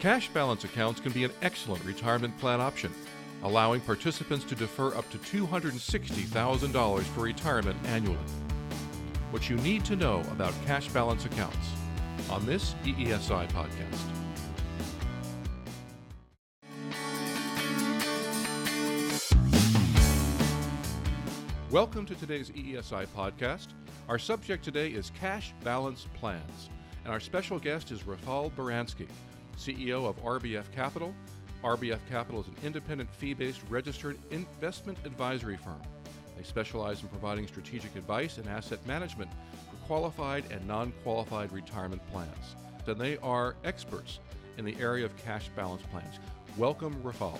Cash balance accounts can be an excellent retirement plan option, allowing participants to defer up to $260,000 for retirement annually. What you need to know about cash balance accounts on this eESI podcast. Welcome to today's eESI podcast. Our subject today is cash balance plans, and our special guest is Rafal Baranski, CEO of RBF Capital. RBF Capital is an independent fee-based registered investment advisory firm. They specialize in providing strategic advice and asset management for qualified and non-qualified retirement plans. And they are experts in the area of cash balance plans. Welcome, Rafal.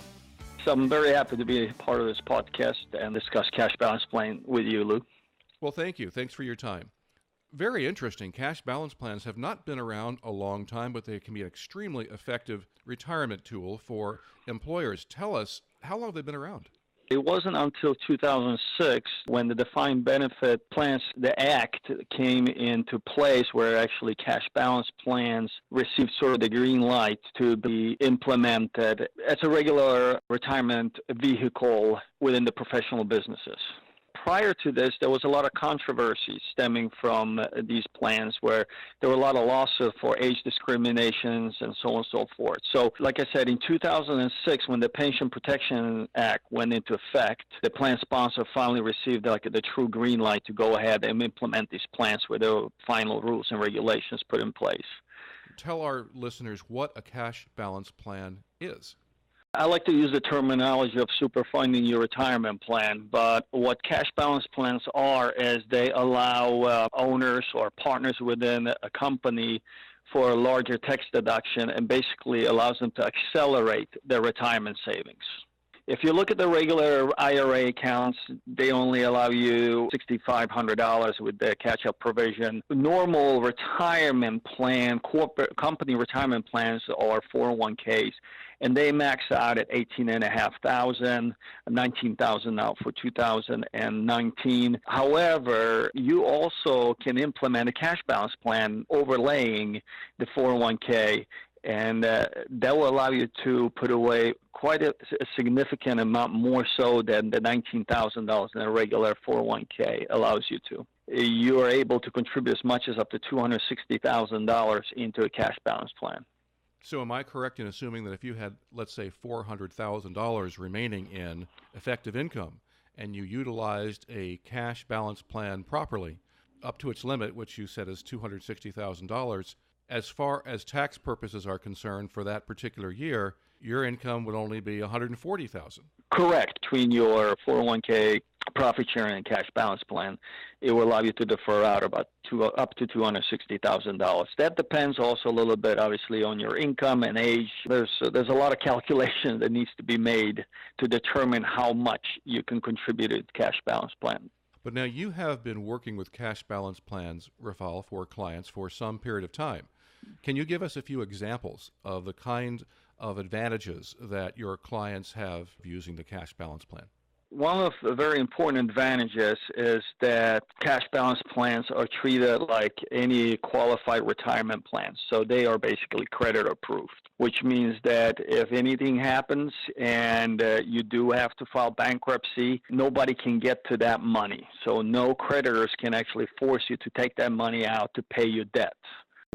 So I'm very happy to be a part of this podcast and discuss cash balance plan with you, Lou. Well, thank you. Thanks for your time. Very interesting. Cash balance plans have not been around a long time, but they can be an extremely effective retirement tool for employers. Tell us, how long have they been around? It wasn't until 2006 when the Defined Benefit Plans, the Act, came into place where actually cash balance plans received sort of the green light to be implemented as a regular retirement vehicle within the professional businesses. Prior to this, there was a lot of controversy stemming from these plans where there were a lot of lawsuits for age discriminations and so on and so forth. So, like I said, in 2006, when the Pension Protection Act went into effect, the plan sponsor finally received the true green light to go ahead and implement these plans with the final rules and regulations put in place. Tell our listeners what a cash balance plan is. I like to use the terminology of superfunding your retirement plan, but what cash balance plans are is they allow owners or partners within a company for a larger tax deduction and basically allows them to accelerate their retirement savings. If you look at the regular IRA accounts, they only allow you $6,500 with the catch-up provision. Normal retirement plan, corporate company retirement plans are 401ks, and they max out at $18,500, $19,000 now for 2019. However, you also can implement a cash balance plan overlaying the 401k, and that will allow you to put away quite a significant amount more so than the $19,000 in a regular 401k allows you to. You are able to contribute as much as up to $260,000 into a cash balance plan. So am I correct in assuming that if you had, let's say, $400,000 remaining in effective income and you utilized a cash balance plan properly up to its limit, which you said is $260,000, as far as tax purposes are concerned for that particular year, your income would only be $140,000? Correct. Between your 401k, profit sharing, and cash balance plan, it will allow you to defer out up to $260,000. That depends also a little bit, obviously, on your income and age. There's a lot of calculation that needs to be made to determine how much you can contribute to the cash balance plan. But now you have been working with cash balance plans, Rafal, for clients for some period of time. Can you give us a few examples of the kind of advantages that your clients have using the cash balance plan? One of the very important advantages is that cash balance plans are treated like any qualified retirement plans. So they are basically credit approved, which means that if anything happens and you do have to file bankruptcy, nobody can get to that money. So no creditors can actually force you to take that money out to pay your debts.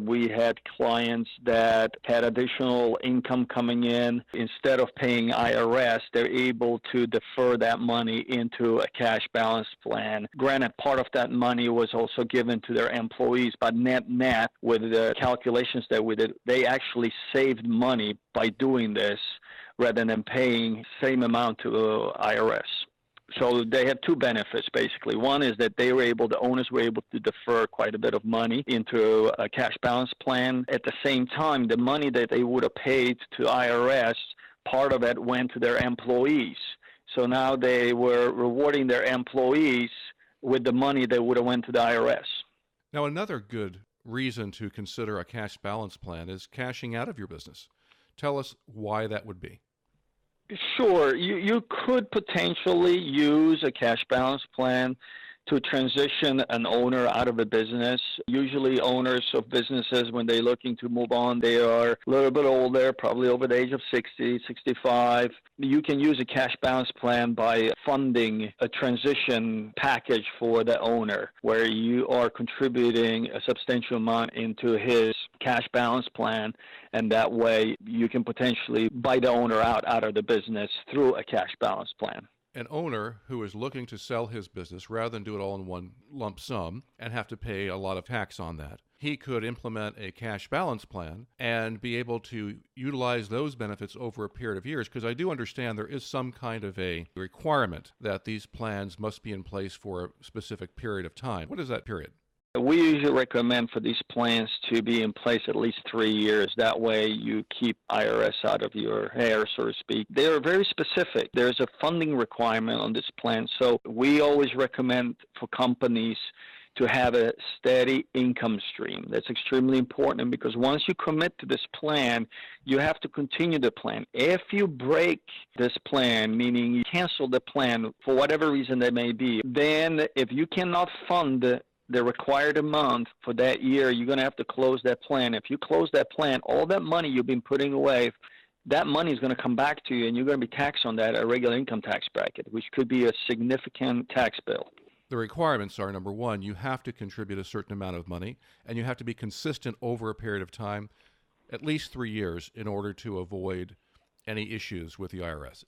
We had clients that had additional income coming in. Instead of paying IRS, they're able to defer that money into a cash balance plan. Granted, part of that money was also given to their employees, but net, with the calculations that we did, they actually saved money by doing this rather than paying same amount to IRS. So they had two benefits, basically. One is that the owners were able to defer quite a bit of money into a cash balance plan. At the same time, the money that they would have paid to IRS, part of it went to their employees. So now they were rewarding their employees with the money that would have went to the IRS. Now, another good reason to consider a cash balance plan is cashing out of your business. Tell us why that would be. Sure. You could potentially use a cash balance plan to transition an owner out of a business. Usually owners of businesses, when they're looking to move on, they are a little bit older, probably over the age of 60, 65. You can use a cash balance plan by funding a transition package for the owner, where you are contributing a substantial amount into his cash balance plan, and that way you can potentially buy the owner out of the business through a cash balance plan. An owner who is looking to sell his business, rather than do it all in one lump sum and have to pay a lot of tax on that, he could implement a cash balance plan and be able to utilize those benefits over a period of years, because I do understand there is some kind of a requirement that these plans must be in place for a specific period of time. What is that period? We usually recommend for these plans to be in place at least 3 years. That way you keep IRS out of your hair, so to speak. They are very specific. There's a funding requirement on this plan. So we always recommend for companies to have a steady income stream. That's extremely important, because once you commit to this plan, you have to continue the plan. If you break this plan, meaning you cancel the plan for whatever reason that may be, then if you cannot fund the required amount for that year, you're going to have to close that plan. If you close that plan, all that money you've been putting away, that money is going to come back to you, and you're going to be taxed on that, a regular income tax bracket, which could be a significant tax bill. The requirements are, number one, you have to contribute a certain amount of money, and you have to be consistent over a period of time, at least 3 years, in order to avoid any issues with the IRS.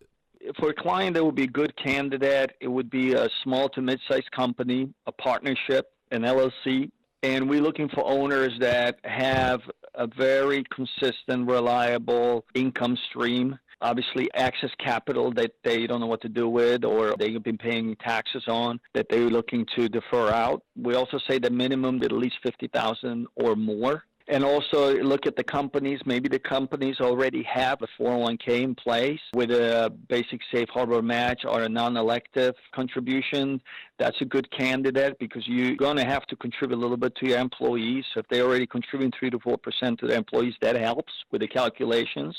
For a client that would be a good candidate, it would be a small to mid-sized company, a partnership, an LLC, and we're looking for owners that have a very consistent, reliable income stream. Obviously, excess capital that they don't know what to do with, or they've been paying taxes on, that they're looking to defer out. We also say the minimum at least $50,000 or more. And also look at the companies. Maybe the companies already have a 401k in place with a basic safe harbor match or a non-elective contribution. That's a good candidate, because you're going to have to contribute a little bit to your employees. So if they're already contributing 3 to 4% to their employees, that helps with the calculations.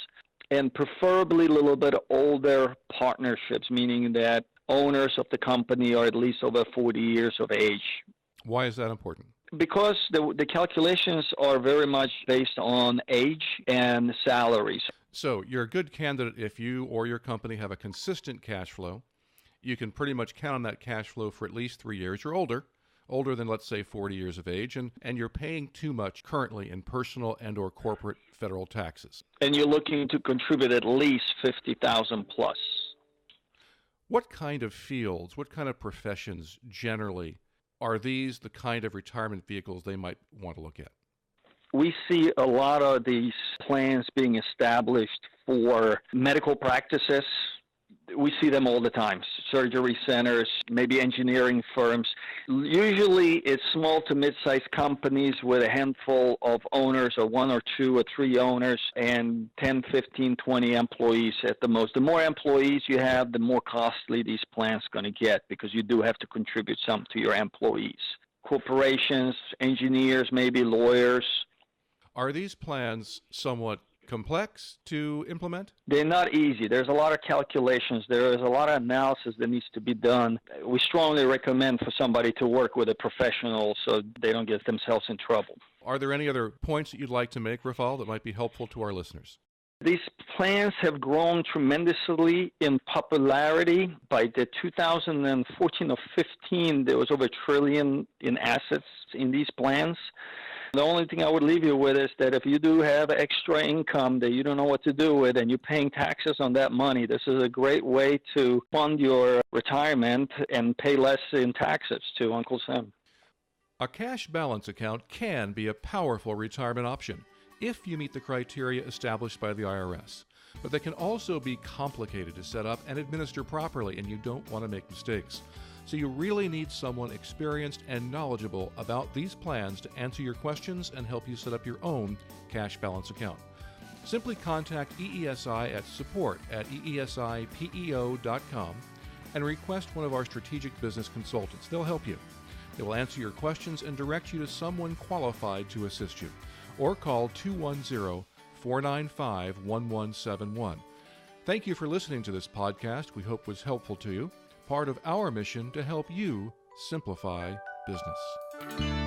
And preferably a little bit older partnerships, meaning that owners of the company are at least over 40 years of age. Why is that important? Because the calculations are very much based on age and salaries. So you're a good candidate if you or your company have a consistent cash flow. You can pretty much count on that cash flow for at least 3 years. You're older than, let's say, 40 years of age, and you're paying too much currently in personal and or corporate federal taxes. And you're looking to contribute at least $50,000 plus. What kind of fields, what kind of professions generally are these the kind of retirement vehicles they might want to look at? We see a lot of these plans being established for medical practices. We see them all the time. Surgery centers, maybe engineering firms. Usually it's small to mid-sized companies with a handful of owners, or 1 or 2 or 3 owners, and 10, 15, 20 employees at the most. The more employees you have, the more costly these plans are going to get, because you do have to contribute some to your employees. Corporations, engineers, maybe lawyers. Are these plans somewhat complex to implement? They're not easy. There's a lot of calculations. There is a lot of analysis that needs to be done. We strongly recommend for somebody to work with a professional so they don't get themselves in trouble. Are there any other points that you'd like to make, Rafal, that might be helpful to our listeners? These plans have grown tremendously in popularity. By the 2014 or 15, there was over $1 trillion in assets in these plans. The only thing I would leave you with is that if you do have extra income that you don't know what to do with, and you're paying taxes on that money, this is a great way to fund your retirement and pay less in taxes to Uncle Sam. A cash balance account can be a powerful retirement option if you meet the criteria established by the IRS. But they can also be complicated to set up and administer properly, and you don't want to make mistakes. So you really need someone experienced and knowledgeable about these plans to answer your questions and help you set up your own cash balance account. Simply contact eESI at support@eesipeo.com and request one of our strategic business consultants. They'll help you. They will answer your questions and direct you to someone qualified to assist you. Or call 210-495-1171. Thank you for listening to this podcast. We hope it was helpful to you. Part of our mission to help you simplify business.